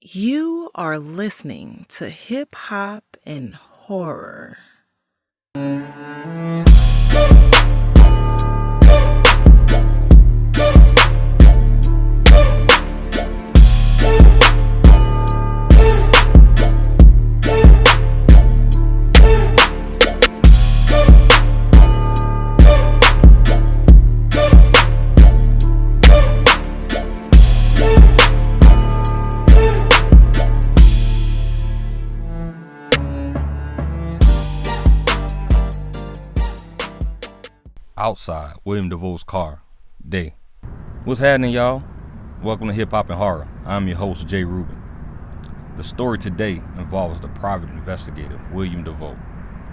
You are listening to Hip Hop and Horror. Outside William Davoe's car, day. What's happening, y'all? Welcome to Hip Hop and Horror. I'm your host, Jay Rubin. The story today involves the private investigator William Davoe,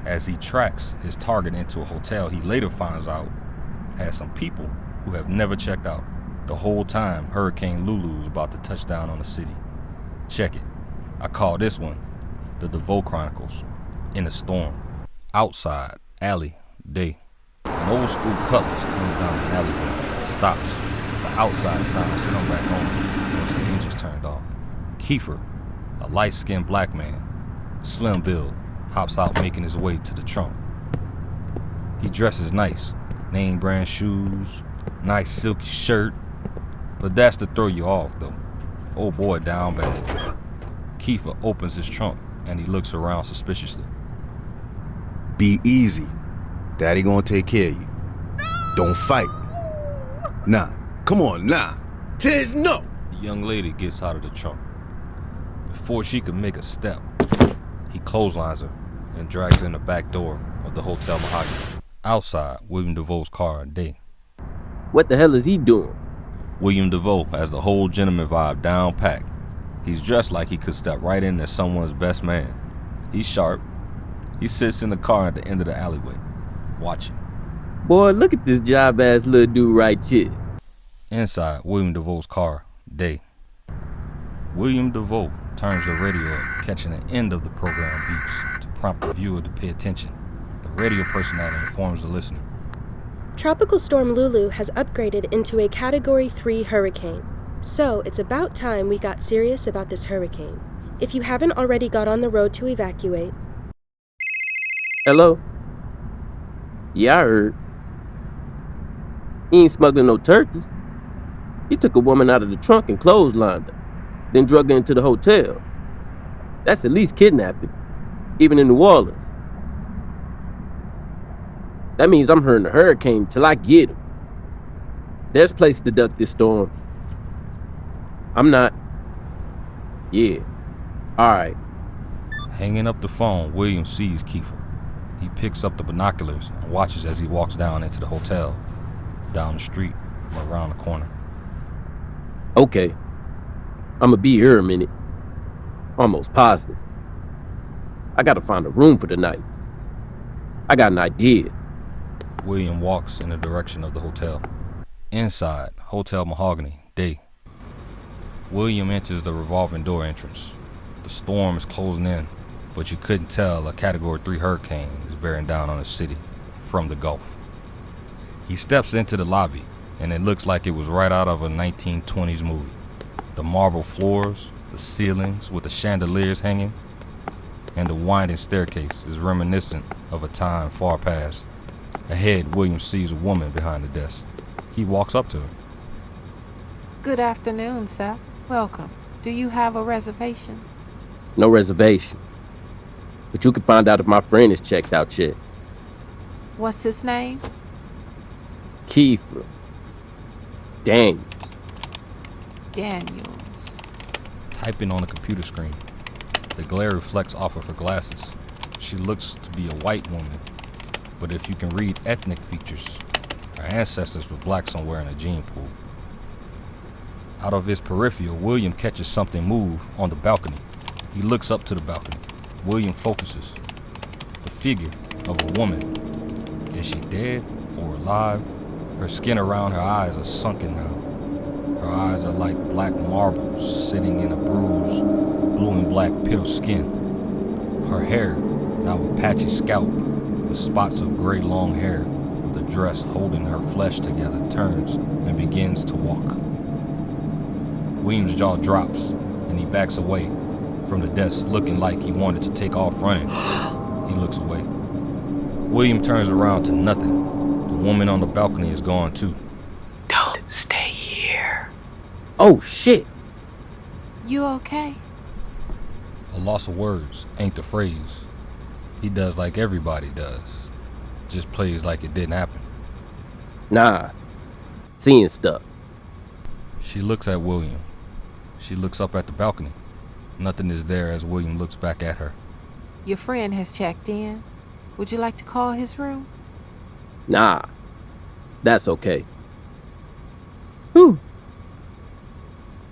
as he tracks his target into a hotel he later finds out has some people who have never checked out the whole time Hurricane Lulu is about to touch down on the city. Check it. I call this one the Davoe Chronicles. In a storm. Outside, alley, day. An old school Cutlass comes down the alleyway, stops. The outside sounds come back on once the engine's turned off. Kiefer, a light-skinned black man, slim build, hops out making his way to the trunk. He dresses nice, name brand shoes, nice silky shirt, but that's to throw you off though. Old boy down bad. Kiefer opens his trunk and he looks around suspiciously. Be easy. Daddy gonna take care of you. Don't fight. Nah. Come on, nah. Tiz, no. The young lady gets out of the trunk. Before she could make a step, he clotheslines her and drags her in the back door of the Hotel Mahogany. Outside William Davoe's car, day. What the hell is he doing? William Davoe has the whole gentleman vibe down pat. He's dressed like he could step right in as someone's best man. He's sharp. He sits in the car at the end of the alleyway, watching. Boy, look at this job-ass little dude right here. Inside William Davoe's car, day. William Davoe turns the radio up, catching the end of the program beeps to prompt the viewer to pay attention. The radio personality informs the listener. Tropical Storm Lulu has upgraded into a Category 3 hurricane. So it's about time we got serious about this hurricane. If you haven't already got on the road to evacuate. Hello? Yeah, I heard. He ain't smuggling no turkeys. He took a woman out of the trunk and clotheslined her, then drug her into the hotel. That's at least kidnapping, even in New Orleans. That means I'm hearing the hurricane till I get him. There's places to duck this storm. I'm not. Yeah. Alright. Hanging up the phone, William sees Kiefer. He picks up the binoculars and watches as he walks down into the hotel, down the street from around the corner. Okay. I'ma be here a minute. Almost positive. I gotta find a room for the night. I got an idea. William walks in the direction of the hotel. Inside Hotel Mahogany, day. William enters the revolving door entrance. The storm is closing in, but you couldn't tell a Category 3 hurricane is bearing down on the city from the Gulf. He steps into the lobby, and it looks like it was right out of a 1920s movie. The marble floors, the ceilings with the chandeliers hanging, and the winding staircase is reminiscent of a time far past. Ahead, William sees a woman behind the desk. He walks up to her. Good afternoon, sir. Welcome. Do you have a reservation? No reservation. But you can find out if my friend is checked out yet. What's his name? Kiefer. Daniels. Daniels. Typing on a computer screen. The glare reflects off of her glasses. She looks to be a white woman, but if you can read ethnic features, her ancestors were black somewhere in a gene pool. Out of his peripheral, William catches something move on the balcony. He looks up to the balcony. William focuses. The figure of a woman. Is she dead or alive? Her skin around her eyes are sunken now. Her eyes are like black marble sitting in a bruised blue and black pit of skin. Her hair, now a patchy scalp with spots of gray long hair, the dress holding her flesh together, turns and begins to walk. William's jaw drops. and he backs away from the desk looking like he wanted to take off running. He looks away. William turns around to nothing. The woman on the balcony is gone too. Don't stay here. Oh, shit. You okay? A loss of words ain't the phrase. He does like everybody does. Just plays like it didn't happen. Nah. Seeing stuff. She looks at William. She looks up at the balcony. Nothing is there as William looks back at her. Your friend has checked in. Would you like to call his room? Nah. That's okay. Whew.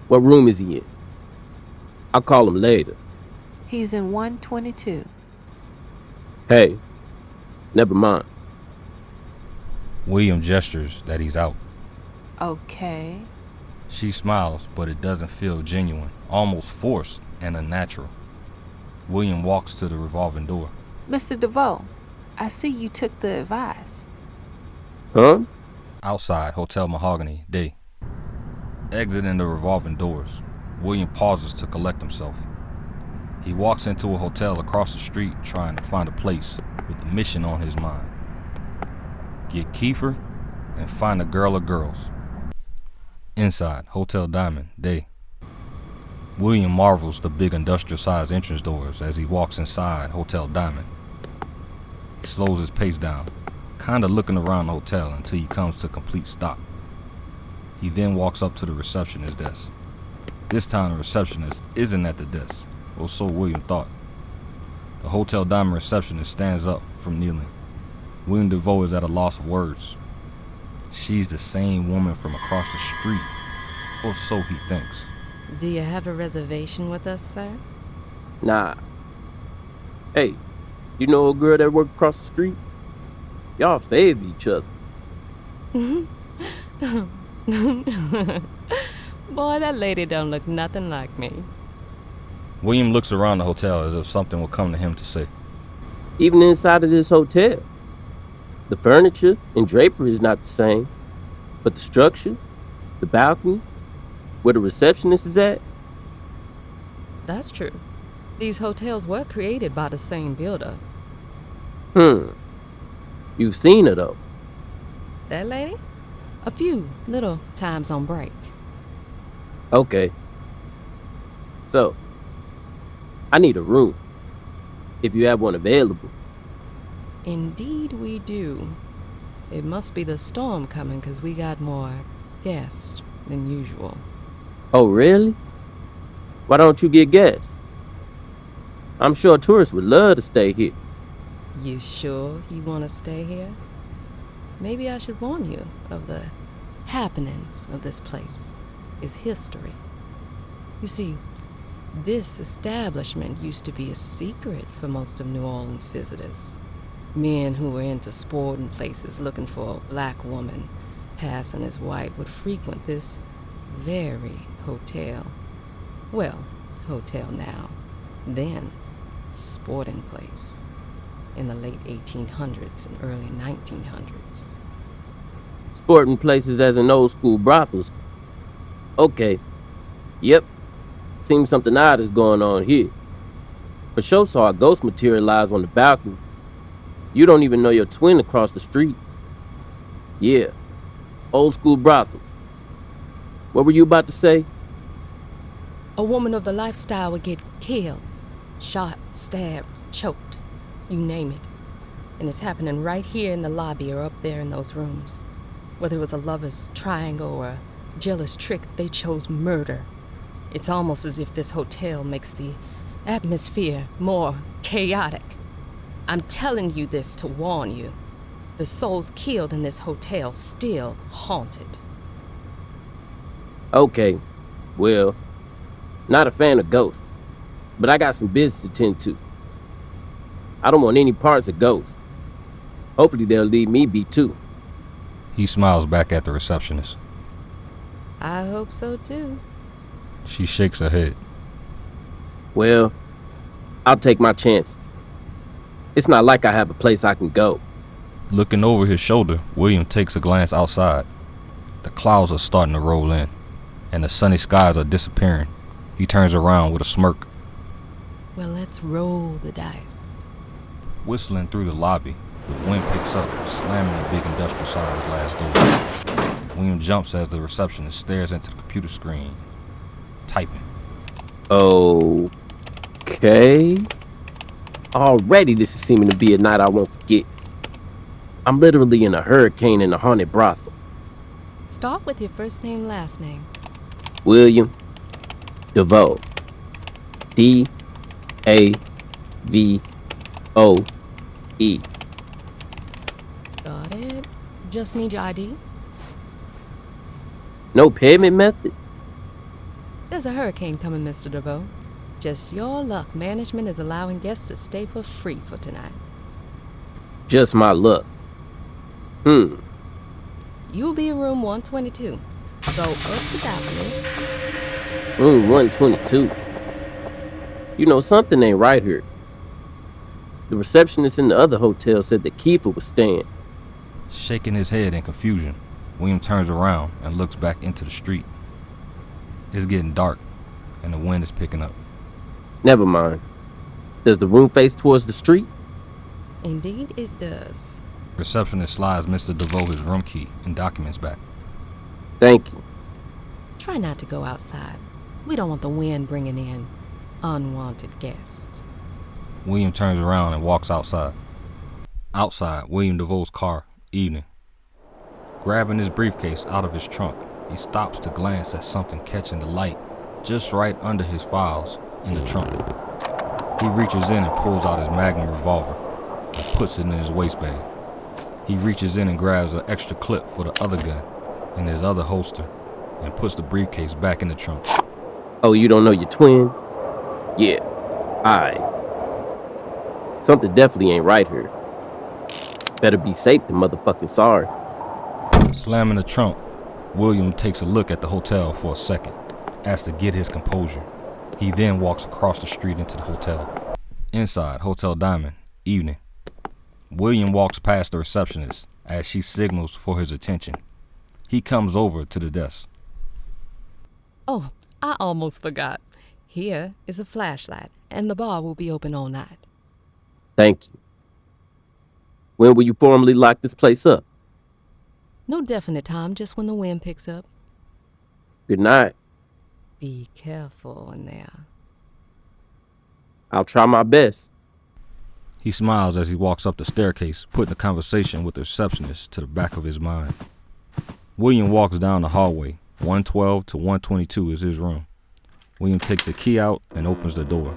What room is he in? I'll call him later. He's in 122. Hey, never mind. William gestures that he's out. Okay. She smiles, but it doesn't feel genuine, almost forced and unnatural. William walks to the revolving door. Mr. Davoe, I see you took the advice. Huh? Outside Hotel Mahogany, day. Exiting the revolving doors, William pauses to collect himself. He walks into a hotel across the street trying to find a place with a mission on his mind. Get Kiefer and find a girl or girls. Inside Hotel Diamond, day. William marvels the big industrial-sized entrance doors as he walks inside Hotel Diamond. He slows his pace down, kinda looking around the hotel until he comes to a complete stop. He then walks up to the receptionist's desk. This time the receptionist isn't at the desk, or so William thought. The Hotel Diamond receptionist stands up from kneeling. William Davoe is at a loss of words. She's the same woman from across the street, or so he thinks. Do you have a reservation with us, sir? Nah. Hey, you know a girl that worked across the street? Y'all favor each other. Boy, that lady don't look nothing like me. William looks around the hotel as if something will come to him to say. Even inside of this hotel. The furniture and drapery is not the same, but the structure, the balcony, where the receptionist is at. That's true. These hotels were created by the same builder. You've seen her though. That lady? A few little times on break. Okay. So, I need a room, if you have one available. Indeed we do. It must be the storm coming because we got more guests than usual. Oh, really? Why don't you get guests? I'm sure tourists would love to stay here. You sure you want to stay here? Maybe I should warn you of the happenings of this place. It's history. You see, this establishment used to be a secret for most of New Orleans visitors. Men who were into sporting places looking for a black woman passing as white would frequent this very hotel. Well, hotel now. Then, sporting place. In the late 1800s and early 1900s. Sporting places as in old school brothels. Okay. Yep. Seems something odd is going on here. For sure saw a ghost materialize on the balcony. You don't even know your twin across the street. Yeah. Old school brothels. What were you about to say? A woman of the lifestyle would get killed, shot, stabbed, choked, you name it. And it's happening right here in the lobby or up there in those rooms. Whether it was a lover's triangle or a jealous trick, they chose murder. It's almost as if this hotel makes the atmosphere more chaotic. I'm telling you this to warn you. The souls killed in this hotel still haunted. Okay. Well, not a fan of ghosts, but I got some business to tend to. I don't want any parts of ghosts. Hopefully they'll leave me be too. He smiles back at the receptionist. I hope so too. She shakes her head. Well, I'll take my chances. It's not like I have a place I can go. Looking over his shoulder, William takes a glance outside. The clouds are starting to roll in, and the sunny skies are disappearing, He turns around with a smirk. Well, let's roll the dice. Whistling through the lobby, the wind picks up, slamming the big industrial-sized glass door. William jumps as the receptionist stares into the computer screen, typing. Okay. Already this is seeming to be a night I won't forget. I'm literally in a hurricane in a haunted brothel. Start with your first name, last name. William Davoe. D-A-V-O-E. Got it. Just need your ID. No payment method? There's a hurricane coming, Mr. Davoe. Just your luck. Management is allowing guests to stay for free for tonight. Just my luck. You'll be in room 122. Go up the balcony. Room 122. You know, something ain't right here. The receptionist in the other hotel said that Kiefer was staying. Shaking his head in confusion, William turns around and looks back into the street. It's getting dark, and the wind is picking up. Never mind. Does the room face towards the street? Indeed, it does. Receptionist slides Mr. Davoe his room key and documents back. Thank you. Try not to go outside. We don't want the wind bringing in unwanted guests. William turns around and walks outside. Outside, William Davoe's car, evening. Grabbing his briefcase out of his trunk, he stops to glance at something catching the light just right under his files in the trunk. He reaches in and pulls out his Magnum revolver and puts it in his waistband. He reaches in and grabs an extra clip for the other gun in his other holster and puts the briefcase back in the trunk. Oh, you don't know your twin? Yeah. Aight. Something definitely ain't right here. Better be safe than motherfucking sorry. Slamming the trunk, William takes a look at the hotel for a second, as to get his composure. He then walks across the street into the hotel. Inside Hotel Diamond, evening. William walks past the receptionist as she signals for his attention. He comes over to the desk. Oh, I almost forgot. Here is a flashlight, and the bar will be open all night. Thank you. When will you formally lock this place up? No definite time, just when the wind picks up. Good night. Be careful in there. I'll try my best. He smiles as he walks up the staircase, putting the conversation with the receptionist to the back of his mind. William walks down the hallway. 112 to 122 is his room. William takes the key out and opens the door.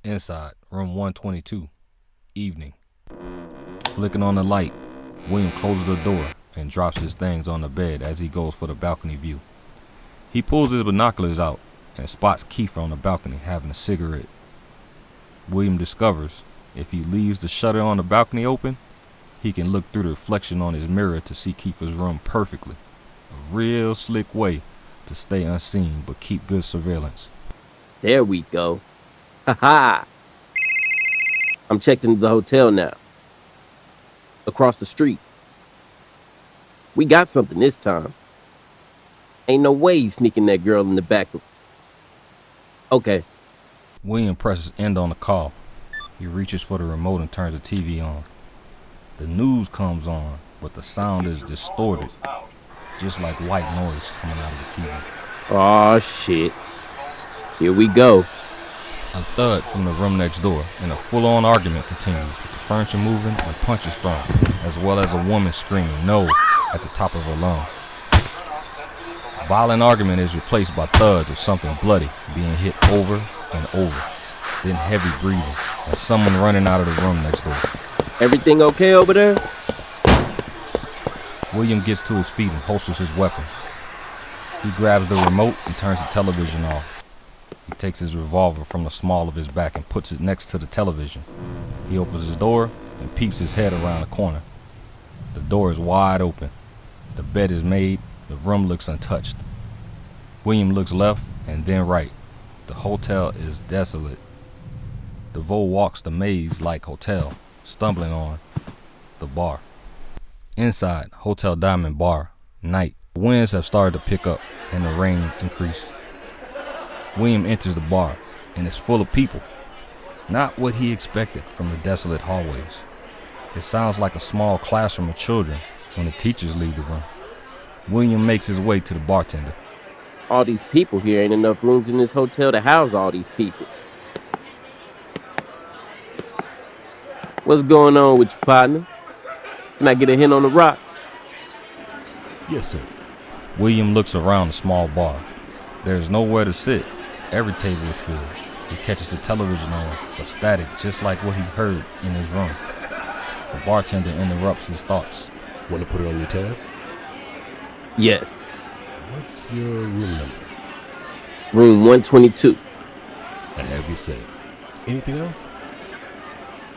Inside, room 122, evening. Flicking on the light, William closes the door and drops his things on the bed as he goes for the balcony view. He pulls his binoculars out and spots Kiefer on the balcony having a cigarette. William discovers if he leaves the shutter on the balcony open, he can look through the reflection on his mirror to see Kiefer's room perfectly. A real slick way to stay unseen but keep good surveillance. There we go. Ha! I'm checked into the hotel now. Across the street. We got something this time. Ain't no way he's sneaking that girl in the back. Okay. William presses end on the call. He reaches for the remote and turns the TV on. The news comes on, but the sound is distorted, just like white noise coming out of the TV. Aw, shit. Here we go. A thud from the room next door, and a full-on argument continues, with the furniture moving and punches thrown, as well as a woman screaming "no" at the top of her lungs. Violent argument is replaced by thuds of something bloody being hit over and over, then heavy breathing, and someone running out of the room next door. Everything okay over there? William gets to his feet and holsters his weapon. He grabs the remote and turns the television off. He takes his revolver from the small of his back and puts it next to the television. He opens his door and peeps his head around the corner. The door is wide open. The bed is made. The room looks untouched. William looks left and then right. The hotel is desolate. Davoe walks the maze-like hotel, stumbling on the bar. Inside Hotel Diamond Bar, night. Winds have started to pick up and the rain increase. William enters the bar, and it's full of people. Not what he expected from the desolate hallways. It sounds like a small classroom of children when the teachers leave the room. William makes his way to the bartender. All these people here, ain't enough rooms in this hotel to house all these people. What's going on with your partner? Can I get a hint on the rocks? Yes, sir. William looks around the small bar. There's nowhere to sit. Every table is filled. He catches the television on, but static, just like what he heard in his room. The bartender interrupts his thoughts. Want to put it on your tab? Yes. What's your room number? Room 122. I have you say. Anything else?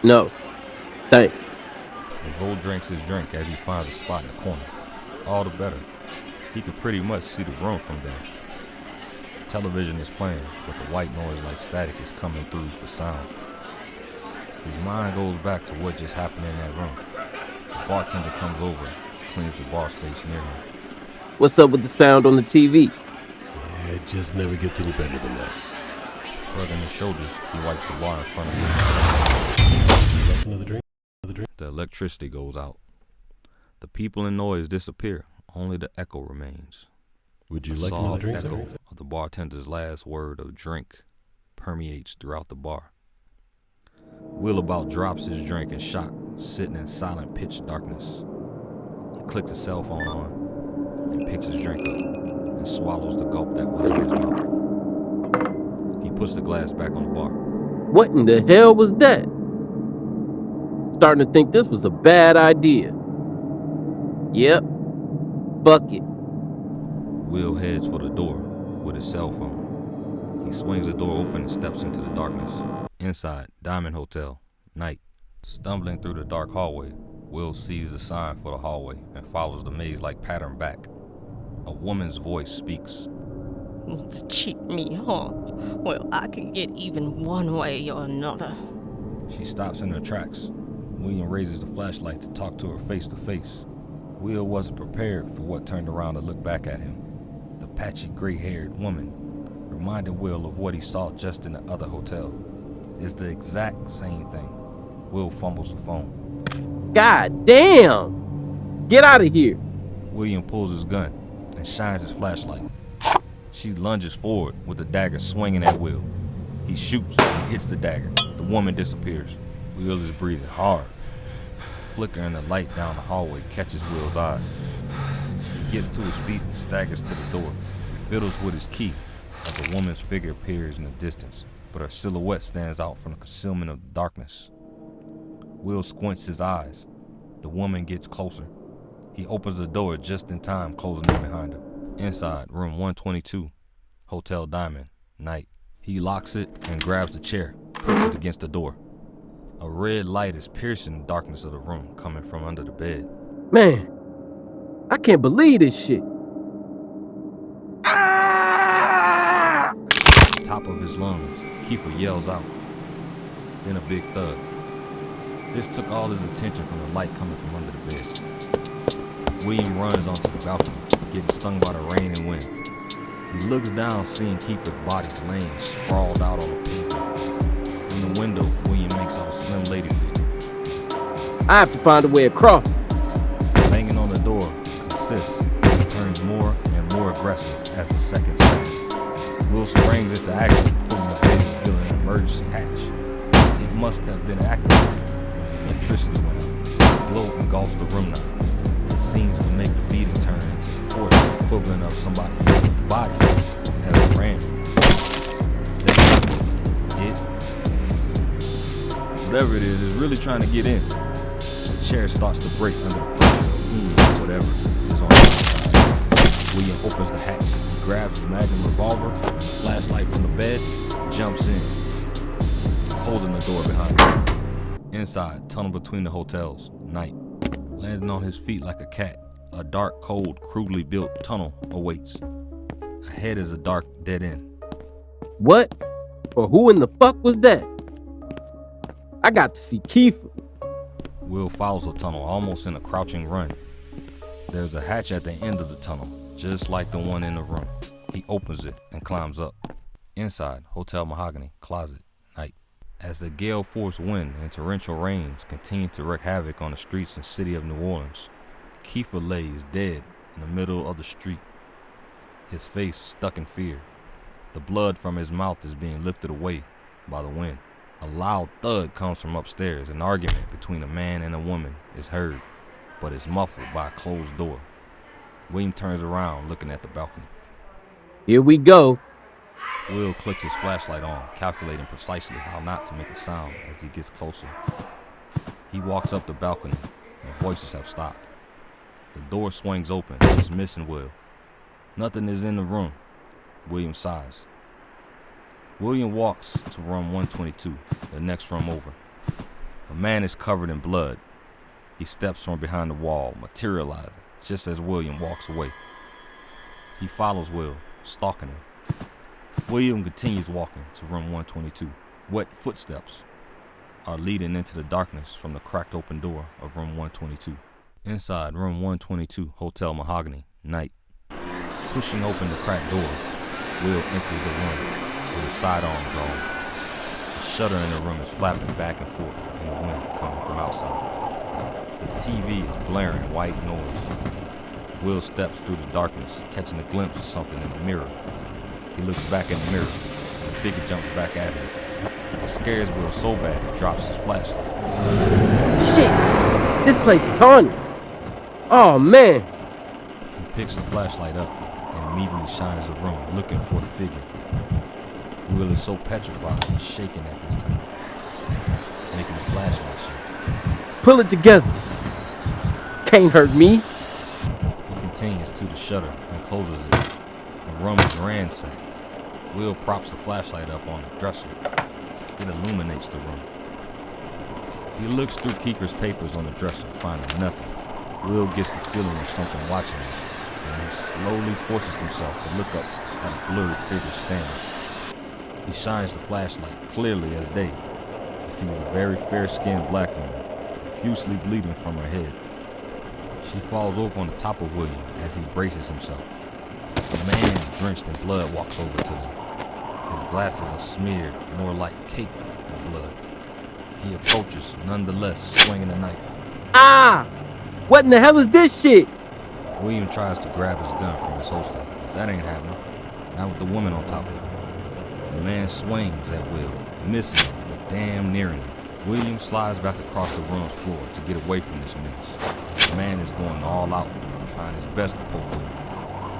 No. Thanks. Davoe drinks his drink as he finds a spot in the corner. All the better. He can pretty much see the room from there. The television is playing, but the white noise like static is coming through for sound. His mind goes back to what just happened in that room. The bartender comes over, cleans the bar space near him. What's up with the sound on the TV? Yeah, it just never gets any better than that. Shrugging his shoulders, he wipes the bar in front of him. You like another drink? The electricity goes out. The people and noise disappear. Only the echo remains. Would you A like another soft drink, echo sir? of the bartender's last word of drink permeates throughout the bar. Will about drops his drink in shock, sitting in silent pitch darkness. He clicks his cell phone on and picks his drink up and swallows the gulp that was in his mouth. He puts the glass back on the bar. What in the hell was that? Starting to think this was a bad idea. Yep. Fuck it. Will heads for the door with his cell phone. He swings the door open and steps into the darkness. Inside, Diamond Hotel, night. Stumbling through the dark hallway, Will sees a sign for the hallway and follows the maze-like pattern back. A woman's voice speaks. Want to cheat me, huh? Well, I can get even one way or another. She stops in her tracks. William raises the flashlight to talk to her face to face. Will wasn't prepared for what turned around to look back at him. The patchy, gray-haired woman reminded Will of what he saw just in the other hotel. It's the exact same thing. Will fumbles the phone. God damn! Get out of here! William pulls his gun and shines his flashlight. She lunges forward with the dagger swinging at Will. He shoots and hits the dagger. The woman disappears. Will is breathing hard. The flicker in the light down the hallway catches Will's eye. He gets to his feet and staggers to the door. He fiddles with his key as the woman's figure appears in the distance, but her silhouette stands out from the concealment of the darkness. Will squints his eyes. The woman gets closer. He opens the door just in time, closing it behind her. Inside, room 122, Hotel Diamond, night. He locks it and grabs the chair, puts it against the door. A red light is piercing the darkness of the room, coming from under the bed. Man, I can't believe this shit. Top of his lungs, Kiefer yells out. Then a big thud. This took all his attention from the light coming from under the bed. William runs onto the balcony, getting stung by the rain and wind. He looks down, seeing Kiefer's body laying sprawled out on the pavement. In the window, William makes out a slim lady figure. I have to find a way across. Banging on the door consists, and it turns more and more aggressive as the seconds pass. Will springs into action, pulling the bed and revealing an emergency hatch. It must have been activated when the electricity went out. The glow engulfs the room now. It seems to make the beating turn into the force equivalent of somebody's body as it ran. Whatever it is really trying to get in. The chair starts to break under the pressure of whatever is on the inside. William opens the hatch. He grabs his magnum revolver and the flashlight from the bed, jumps in, closing the door behind him. Inside, tunnel between the hotels, night. Landing on his feet like a cat, a dark, cold, crudely built tunnel awaits. Ahead is a dark dead end. What? Or who in the fuck was that? I got to see Kiefer. Will follows the tunnel almost in a crouching run. There's a hatch at the end of the tunnel, just like the one in the room. He opens it and climbs up. Inside, Hotel Mahogany, closet, night. As the gale force wind and torrential rains continue to wreak havoc on the streets and city of New Orleans, Kiefer lays dead in the middle of the street, his face stuck in fear. The blood from his mouth is being lifted away by the wind. A loud thud comes from upstairs. An argument between a man and a woman is heard, but is muffled by a closed door. William turns around, looking at the balcony. Here we go. Will clicks his flashlight on, calculating precisely how not to make a sound as he gets closer. He walks up the balcony, and voices have stopped. The door swings open, dismissing Will. Nothing is in the room. William sighs. William walks to room 122, the next room over. A man is covered in blood. He steps from behind the wall, materializing just as William walks away. He follows Will, stalking him. William continues walking to room 122. Wet footsteps are leading into the darkness from the cracked open door of room 122. Inside room 122, Hotel Mahogany, night. Pushing open the cracked door, Will enters the room with his sidearm drawn. The shutter in the room is flapping back and forth in the wind coming from outside. The TV is blaring white noise. Will steps through the darkness, catching a glimpse of something in the mirror. He looks back in the mirror, and the figure jumps back at him. It scares Will so bad he drops his flashlight. Shit! This place is haunted. Oh, man. He picks the flashlight up and immediately shines the room, looking for the figure. Will is so petrified and shaking at this time, making the flashlight shake. Pull it together. Can't hurt me. He continues to the shutter and closes it. The room is ransacked. Will props the flashlight up on the dresser. It illuminates the room. He looks through Kiefer's papers on the dresser, finding nothing. Will gets the feeling of something watching him, and he slowly forces himself to look up at a blurred figure standing. He shines the flashlight clearly as day. He sees a very fair-skinned black woman, profusely bleeding from her head. She falls over on the top of William as he braces himself. A man drenched in blood walks over to them. His glasses are smeared, more like cake with blood. He approaches, nonetheless, swinging a knife. Ah! What in the hell is this shit? William tries to grab his gun from his holster, but that ain't happening. Not with the woman on top of him. The man swings at Will, missing him, but damn nearing him. William slides back across the room's floor to get away from this menace. The man is going all out, trying his best to poke William.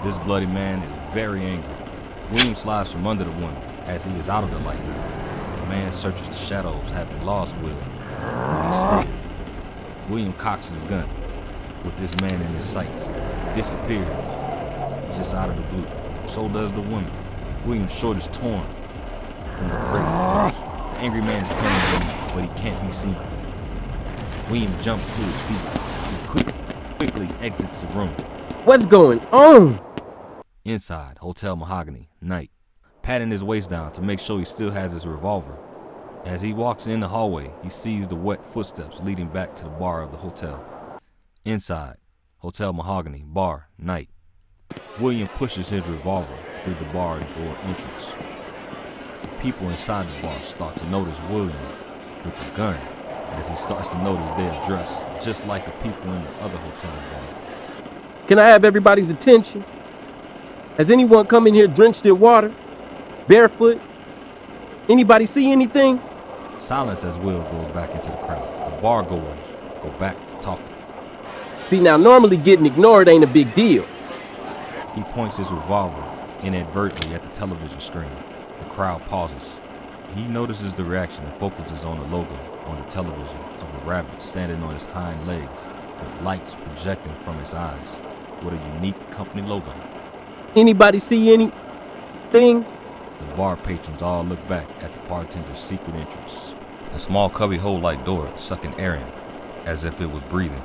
This bloody man is very angry. William slides from under the woman as he is out of the light now. The man searches the shadows, having lost Will when he slid. William cocks his gun with this man in his sights. He disappeared just out of the blue. So does the woman. William's shirt is torn from the crazy force. The angry man is tearing William, but he can't be seen. William jumps to his feet. He quickly exits the room. What's going on? Inside, Hotel Mahogany, night. Patting his waist down to make sure he still has his revolver. As he walks in the hallway, he sees the wet footsteps leading back to the bar of the hotel. Inside, Hotel Mahogany, bar, night. William pushes his revolver through the bar door entrance. People inside the bar start to notice William with the gun as he starts to notice they're dressed just like the people in the other hotel's bar. Can I have everybody's attention? Has anyone come in here drenched in water? Barefoot? Anybody see anything? Silence as Will goes back into the crowd. The bar goers go back to talking. See, now normally getting ignored ain't a big deal. He points his revolver inadvertently at the television screen. The crowd pauses. He notices the reaction and focuses on the logo on the television of a rabbit standing on his hind legs with lights projecting from his eyes with a unique company logo. Anybody see anything? The bar patrons all look back at the bartender's secret entrance. A small cubbyhole-like door sucking air in, as if it was breathing.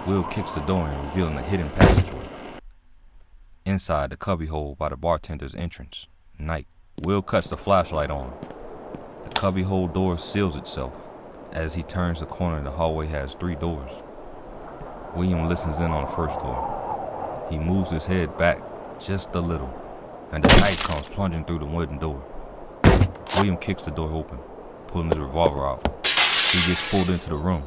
Will kicks the door in, revealing a hidden passageway. Inside the cubbyhole by the bartender's entrance, night. Will cuts the flashlight on. The cubbyhole door seals itself. As he turns the corner, the hallway has 3 doors. William listens in on the first door. He moves his head back just a little. and the knife comes plunging through the wooden door. William kicks the door open, pulling his revolver out. He gets pulled into the room,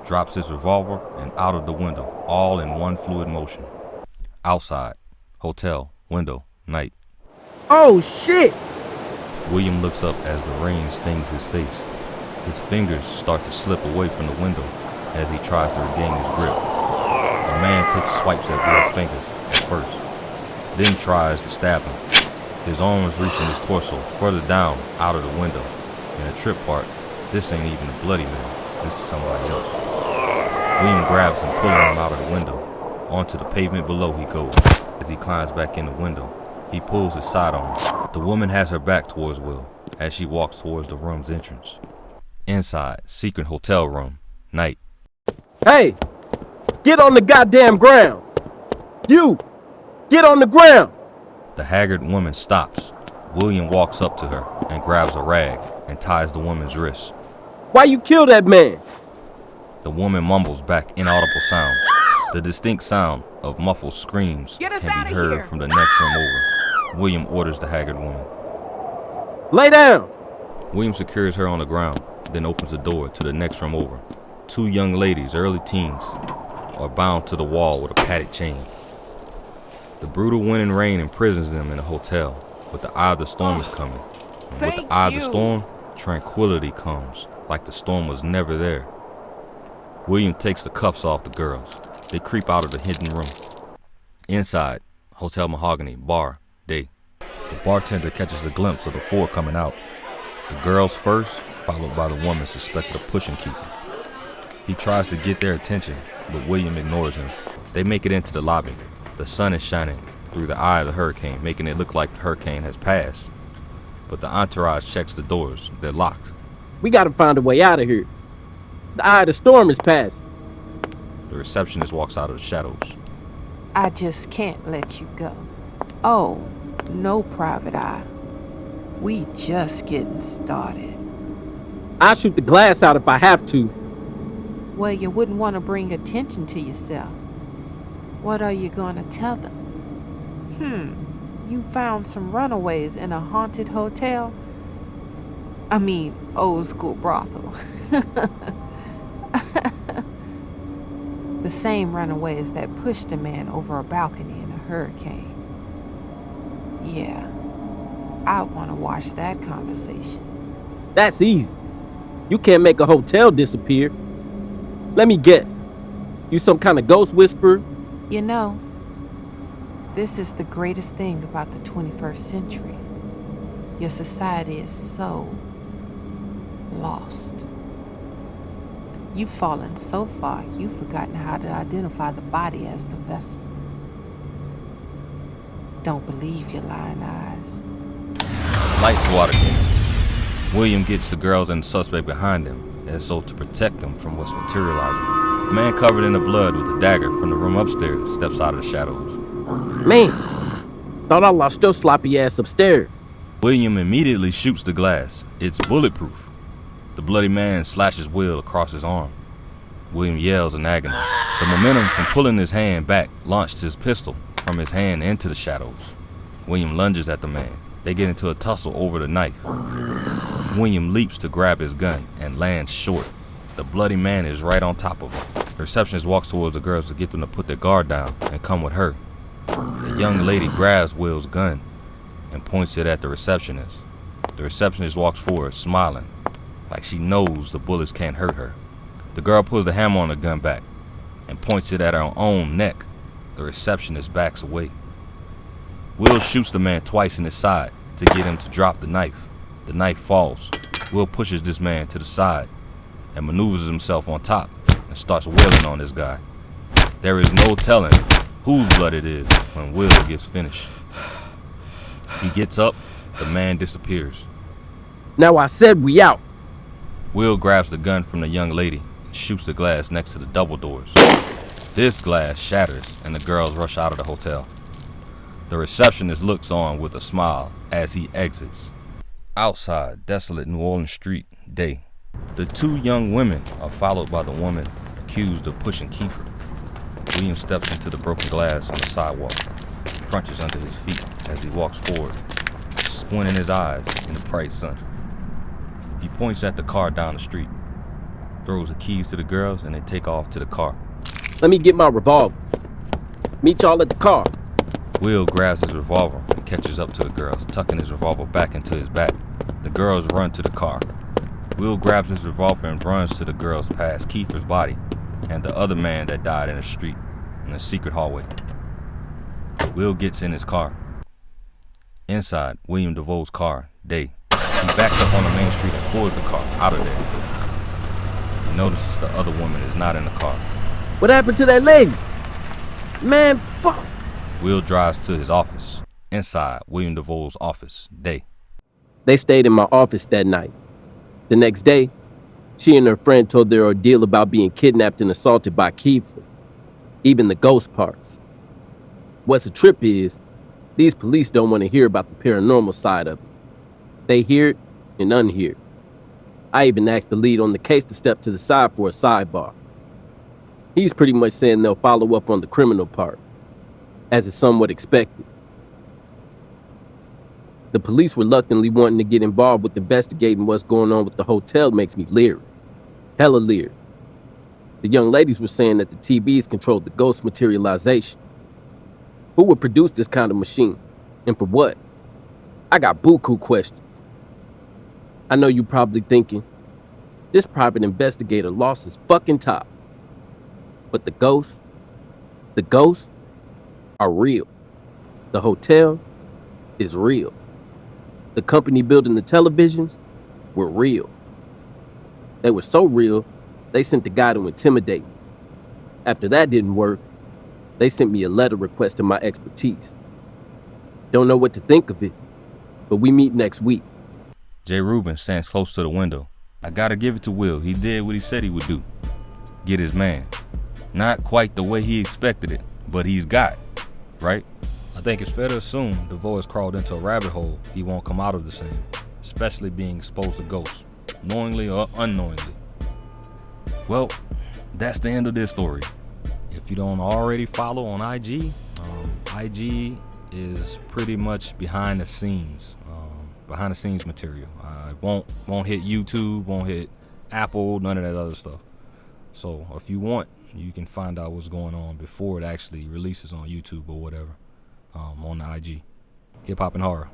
drops his revolver, and out of the window, all in one fluid motion. Outside, hotel, window, night. Oh, shit! William looks up as the rain stings his face. His fingers start to slip away from the window as he tries to regain his grip. The man takes swipes at Will's fingers at first, then tries to stab him. His arms reaching his torso further down out of the window. In the trip part, this ain't even a bloody man, this is somebody else. William grabs him, pulling him out of the window. Onto the pavement below he goes. As he climbs back in the window, he pulls his sidearm. The woman has her back towards Will as she walks towards the room's entrance. Inside, secret hotel room, night. Hey! Get on the goddamn ground! You! Get on the ground! The haggard woman stops. William walks up to her and grabs a rag and ties the woman's wrist. Why you kill that man? The woman mumbles back inaudible sounds. The distinct sound of muffled screams can be heard from the next room over. William orders the haggard woman. Lay down! William secures her on the ground, then opens the door to the next room over. Two young ladies, early teens, are bound to the wall with a padded chain. The brutal wind and rain imprisons them in a hotel, but the eye of the storm is coming. And with the eye of the storm, tranquility comes, like the storm was never there. William takes the cuffs off the girls. They creep out of the hidden room. Inside, Hotel Mahogany, bar, day. The bartender catches a glimpse of the four coming out. The girls first, followed by the woman suspected of pushing Kiefer. He tries to get their attention, but William ignores him. They make it into the lobby. The sun is shining through the eye of the hurricane, making it look like the hurricane has passed. But the entourage checks the doors. They're locked. We gotta find a way out of here. The eye of the storm is past. The receptionist walks out of the shadows. I just can't let you go. Oh, no, Private Eye. We just getting started. I'll shoot the glass out if I have to. Well, you wouldn't want to bring attention to yourself. What are you gonna tell them? You found some runaways in a haunted hotel? I mean, old school brothel. The same runaways that pushed a man over a balcony in a hurricane. Yeah, I want to watch that conversation. That's easy. You can't make a hotel disappear. Let me guess. You some kind of ghost whisperer? You know, this is the greatest thing about the 21st century. Your society is so lost. You've fallen so far, you've forgotten how to identify the body as the vessel. Don't believe your lying eyes. Lights go out again. William gets the girls and the suspect behind him, as so to protect them from what's materializing. A man covered in the blood with a dagger from the room upstairs steps out of the shadows. Man, thought I lost your sloppy ass upstairs. William immediately shoots the glass. It's bulletproof. The bloody man slashes Will across his arm. William yells in agony. The momentum from pulling his hand back launched his pistol from his hand into the shadows. William lunges at the man. They get into a tussle over the knife. William leaps to grab his gun and lands short. The bloody man is right on top of him. The receptionist walks towards the girls to get them to put their guard down and come with her. The young lady grabs Will's gun and points it at the receptionist. The receptionist walks forward, smiling, like she knows the bullets can't hurt her. The girl pulls the hammer on the gun back and points it at her own neck. The receptionist backs away. Will shoots the man twice in his side to get him to drop the knife. The knife falls. Will pushes this man to the side and maneuvers himself on top and starts wailing on this guy. There is no telling whose blood it is when Will gets finished. He gets up, the man disappears. Now I said we out. Will grabs the gun from the young lady and shoots the glass next to the double doors. This glass shatters and the girls rush out of the hotel. The receptionist looks on with a smile as he exits. Outside, desolate New Orleans street, day. The two young women are followed by the woman accused of pushing Kiefer. William steps into the broken glass on the sidewalk. crunches under his feet as he walks forward, squinting his eyes in the bright sun. He points at the car down the street, throws the keys to the girls, and they take off to the car. Let me get my revolver. Meet y'all at the car. Will grabs his revolver and catches up to the girls, tucking his revolver back into his back. The girls run to the car. Will grabs his revolver and runs to the girls past Kiefer's body and the other man that died in the street in a secret hallway. Will gets in his car. Inside William Davoe's car, Day. He backs up on the main street and pulls the car out of there. He notices the other woman is not in the car. What happened to that lady? Man, fuck. Will drives to his office. Inside William Davoe's office, Day. They stayed in my office that night. The next day, she and her friend told their ordeal about being kidnapped and assaulted by Kiefer. Even the ghost parts. What's a trip is, these police don't want to hear about the paranormal side of it. They hear it and unhear it. I even asked the lead on the case to step to the side for a sidebar. He's pretty much saying they'll follow up on the criminal part, as is somewhat expected. The police reluctantly wanting to get involved with investigating what's going on with the hotel makes me leery. Hella leery. The young ladies were saying that the TVs controlled the ghost materialization. Who would produce this kind of machine? And for what? I got buku questions. I know you probably thinking, this private investigator lost his fucking top. But the ghosts are real. The hotel is real. The company building the televisions were real. They were so real, they sent the guy to intimidate me. After that didn't work, they sent me a letter requesting my expertise. Don't know what to think of it, but we meet next week. Jay Rubin stands close to the window. I gotta give it to Will. He did what he said he would do. Get his man. Not quite the way he expected it, but he's got, right? I think it's fair to assume Davoe has crawled into a rabbit hole he won't come out of the same, especially being exposed to ghosts, knowingly or unknowingly. Well, that's the end of this story. If you don't already follow on IG, IG is pretty much behind the scenes material. It won't hit YouTube, won't hit Apple, none of that other stuff. So if you want, you can find out what's going on before it actually releases on YouTube or whatever, on the IG. Hip Hop and Horror.